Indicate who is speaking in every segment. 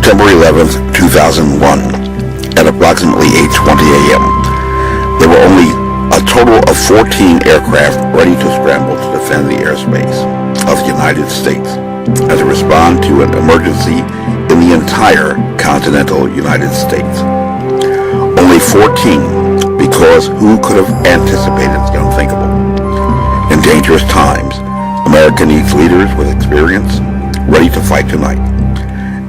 Speaker 1: September 11th, 2001, at approximately 8:20 a.m., there were only a total of 14 aircraft ready to scramble to defend the airspace of the United States as a response to an emergency in the entire continental United States. Only 14, because who could have anticipated the unthinkable? In dangerous times, America needs leaders with experience, ready to fight tonight.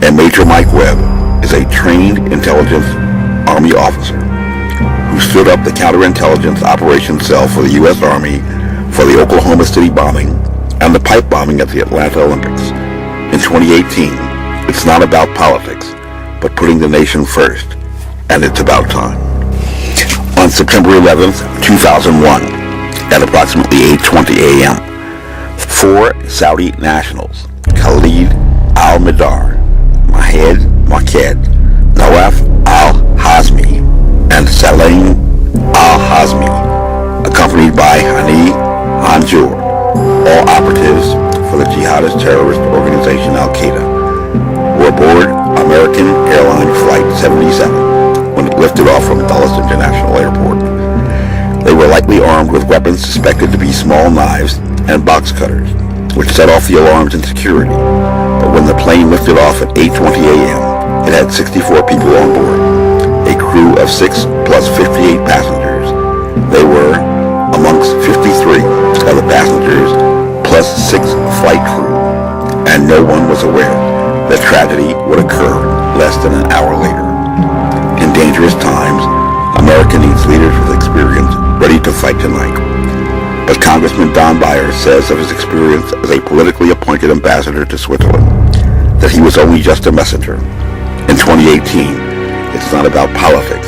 Speaker 1: And Major Mike Webb is a trained intelligence Army officer who stood up the counterintelligence operations cell for the U.S. Army for the Oklahoma City bombing and the pipe bombing at the Atlanta Olympics. In 2018, it's not about politics, but putting the nation first, and it's about time. On September 11th, 2001, at approximately 8:20 a.m., 4 Saudi nationals, Khalid al-Mihdhar, Mahed Maked, Nawaf al-Hazmi, and Salim al-Hazmi, accompanied by Hani Hanjour, all operatives for the jihadist terrorist organization Al-Qaeda, were aboard American Airlines Flight 77 when it lifted off from Dulles International Airport. They were likely armed with weapons suspected to be small knives and box cutters, which set off the alarms in security. But when the plane lifted off at 8:20 a.m., it had 64 people on board, a crew of 6 plus 58 passengers. They were amongst 53 of the passengers plus 6 flight crew, and no one was aware that tragedy would occur less than an hour later. In dangerous times, America needs leaders with experience ready to fight tonight. But Congressman Don Beyer says of his experience as a politically appointed ambassador to Switzerland that he was only just a messenger. In 2018, it's not about politics,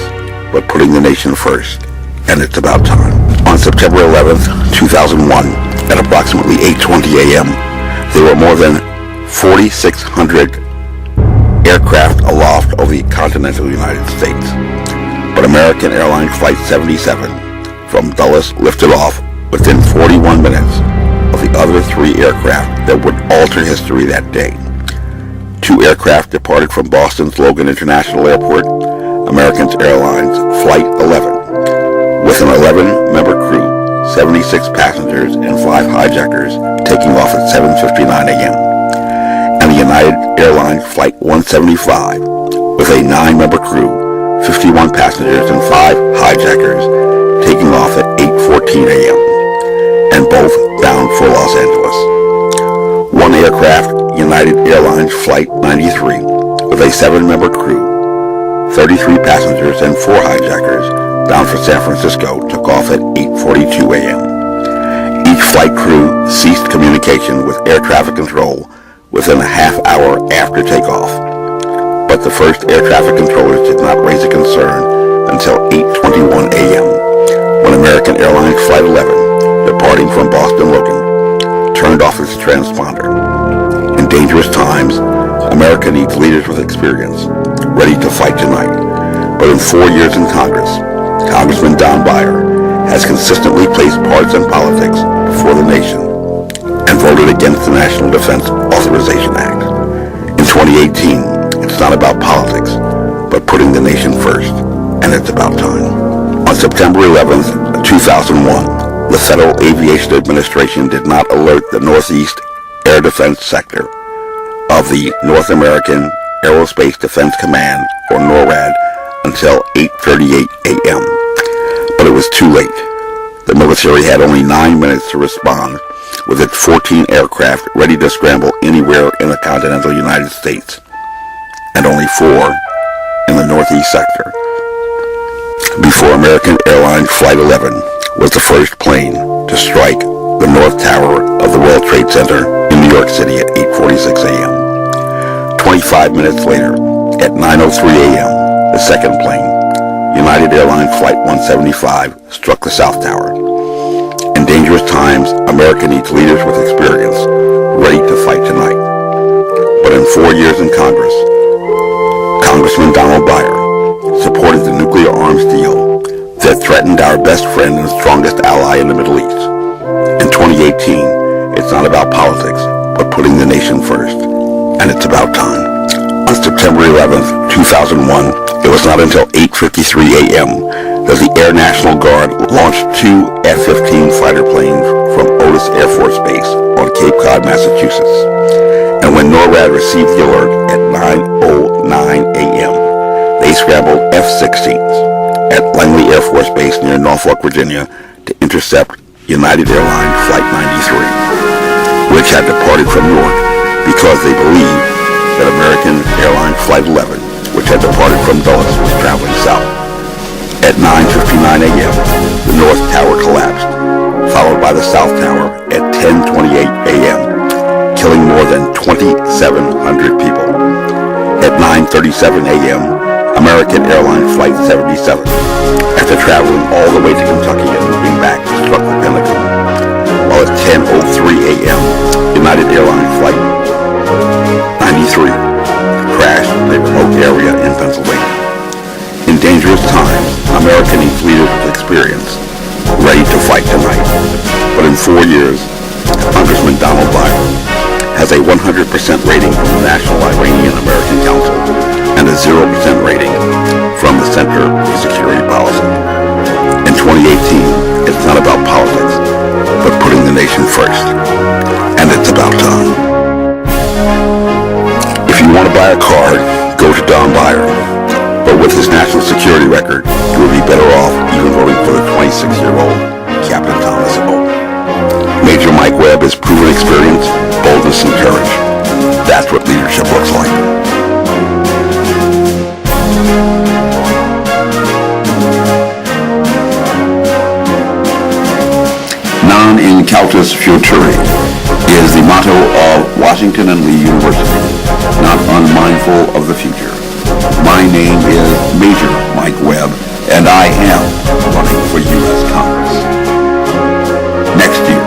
Speaker 1: but putting the nation first, and it's about time. On September 11th, 2001, at approximately 8:20 a.m., there were more than 4,600 aircraft aloft over the continental United States. But American Airlines Flight 77 from Dulles lifted off within 41 minutes of the other 3 aircraft that would alter history that day. 2 aircraft departed from Boston's Logan International Airport, American Airlines Flight 11, with an 11-member crew, 76 passengers, and 5 hijackers taking off at 7:59 a.m. And the United Airlines Flight 175, with a 9-member crew, 51 passengers, and 5 hijackers taking off at 8:14 a.m. and both bound for Los Angeles. 1 aircraft, United Airlines Flight 93, with a 7-member crew, 33 passengers, and 4 hijackers bound for San Francisco took off at 8:42 a.m. Each flight crew ceased communication with air traffic control within a half hour after takeoff. But the first air traffic controllers did not raise a concern until 8:21 a.m. when American Airlines Flight 11, departing from Boston Logan, turned off its transponder. In dangerous times, America needs leaders with experience, ready to fight tonight. But in 4 years in Congress, Congressman Don Beyer has consistently placed partisan politics before the nation and voted against the National Defense Authorization Act. In 2018, it's not about politics, but putting the nation first, and it's about time. On September 11th, 2001, the Federal Aviation Administration did not alert the Northeast Air Defense Sector of the North American Aerospace Defense Command, or NORAD, until 8:38 a.m. But it was too late. The military had only 9 minutes to respond with its 14 aircraft ready to scramble anywhere in the continental United States, and only 4 in the Northeast sector. Before American Airlines Flight 11 was the first plane to strike the North Tower of the World Trade Center in New York City at 8:46 a.m. 25 minutes later, at 9:03 a.m., the second plane, United Airlines Flight 175, struck the South Tower. In dangerous times, America needs leaders with experience, ready to fight tonight. But in 4 years in Congress, Congressman Don Beyer supported the nuclear arms deal that threatened our best friend and strongest ally in the Middle East. In 2018, it's not about politics, but putting the nation first, and it's about time. On September 11th, 2001, it was not until 8:53 a.m. that the Air National Guard launched two F-15 fighter planes from Otis Air Force Base on Cape Cod, Massachusetts. And when NORAD received the alert at 9:09 a.m., they scrambled F-16s at Langley Air Force Base near Norfolk, Virginia, to intercept United Airlines Flight 93, which had departed from Newark because they believed that American Airlines Flight 11, which had departed from Dulles, was traveling south. At 9:59 a.m., the North Tower collapsed, followed by the South Tower at 10:28 a.m., killing more than 2,700 people. At 9:37 a.m., American Airlines Flight 77, after traveling all the way to Kentucky and moving back, struck the Pentagon. While at 10:03 a.m., United Airlines Flight 93 crashed in a remote area in Pennsylvania. In dangerous times, America needs leaders with experience, ready to fight tonight. But in 4 years, Congressman Don Beyer has a 100% rating from the National Iranian American Council and a 0% rating from the Center for Security Policy. In 2018, it's not about politics, but putting the nation first. And it's about time. If you want to buy a car, go to Don Beyer. But with his national security record, you would be better off even voting for the 26-year-old Captain Thomas O. Major Mike Webb has proven experience, boldness, and courage. That's what leadership looks like. Non incautus futuri is the motto of Washington and Lee University, not unmindful of the future. My name is Major Mike Webb, and I am running for U.S. Congress. Next year,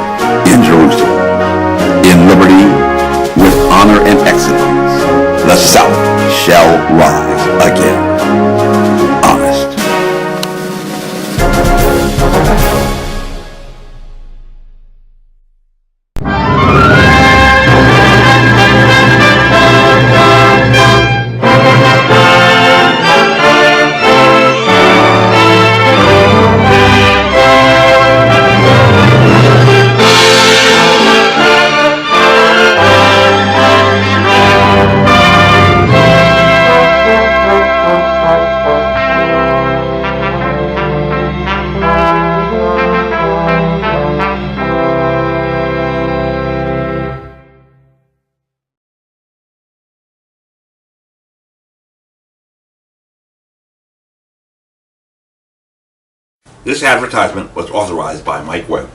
Speaker 1: in Jerusalem, in liberty, with honor and excellence, the South shall rise again. Honest. This advertisement was authorized by Mike Webb.